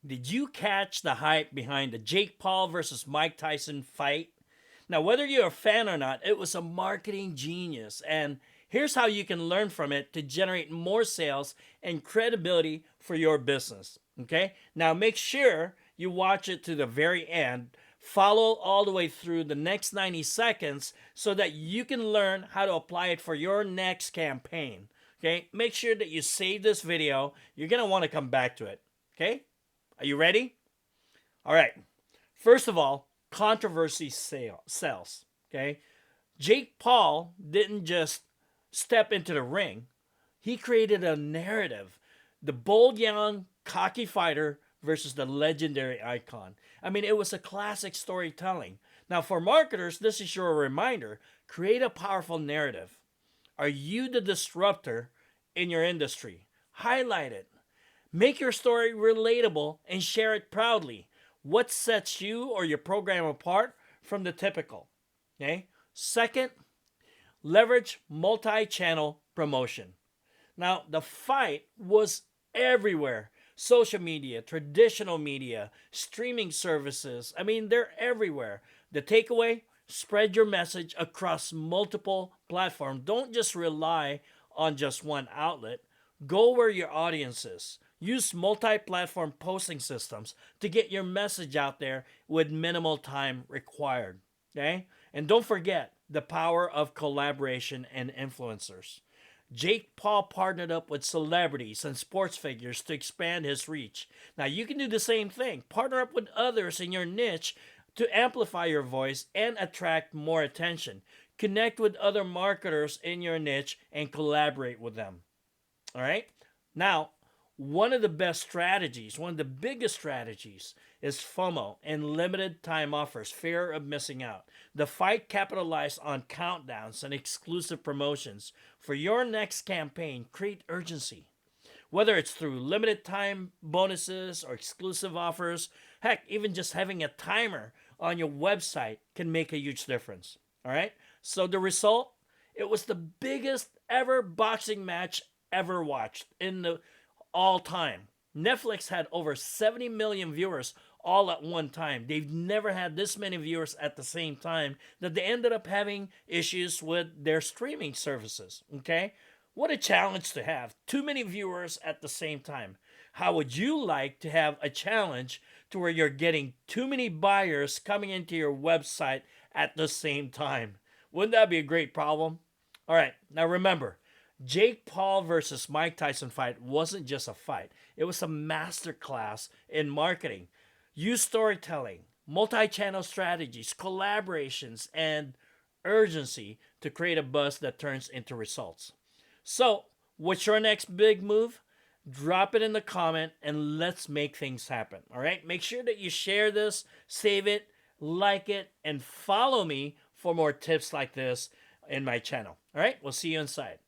Did you catch the hype behind the Jake Paul versus Mike Tyson fight? Now, whether you're a fan or not, it was a marketing genius. And here's how you can learn from it to generate more sales and credibility for your business. Okay? Now, make sure you watch it to the very end. Follow all the way through the next 90 seconds so that you can learn how to apply it for your next campaign. Okay? Make sure that you save this video. You're going to want to come back to it. Okay? Are you ready? All right. First of all, controversy sells. Okay. Jake Paul didn't just step into the ring, he created a narrative. The bold, young, cocky fighter versus the legendary icon. I mean, it was a classic storytelling. Now, for marketers, this is your reminder create a powerful narrative. Are you the disruptor in your industry? Highlight it. Make your story relatable and share it proudly. What sets you or your program apart from the typical? Okay. Second, leverage multi-channel promotion. Now, the fight was everywhere. Social media, traditional media, streaming services. I mean, they're everywhere. The takeaway, spread your message across multiple platforms. Don't just rely on just one outlet. Go where your audience is. Use multi-platform posting systems to get your message out there with minimal time required. Okay? And don't forget the power of collaboration and influencers. Jake Paul partnered up with celebrities and sports figures to expand his reach. Now you can do the same thing. Partner up with others in your niche to amplify your voice and attract more attention. Connect with other marketers in your niche and collaborate with them. All right? Now, one of the best strategies, one of the biggest strategies is FOMO and limited time offers, fear of missing out. The fight capitalized on countdowns and exclusive promotions. For your next campaign, create urgency. Whether it's through limited time bonuses or exclusive offers, heck, even just having a timer on your website can make a huge difference. All right? So the result, it was the biggest ever boxing match ever watched in the all time. Netflix had over 70 million viewers all at one time. They've never had this many viewers at the same time that they ended up having issues with their streaming services. Okay? What a challenge to have. Too many viewers at the same time. How would you like to have a challenge to where you're getting too many buyers coming into your website at the same time? Wouldn't that be a great problem? All right, now remember, Jake Paul versus Mike Tyson fight wasn't just a fight. It was a masterclass in marketing. Use storytelling, multi-channel strategies, collaborations, and urgency to create a buzz that turns into results. So, what's your next big move? Drop it in the comment and let's make things happen. All right? Make sure that you share this, save it, like it, and follow me for more tips like this in my channel. All right? We'll see you inside.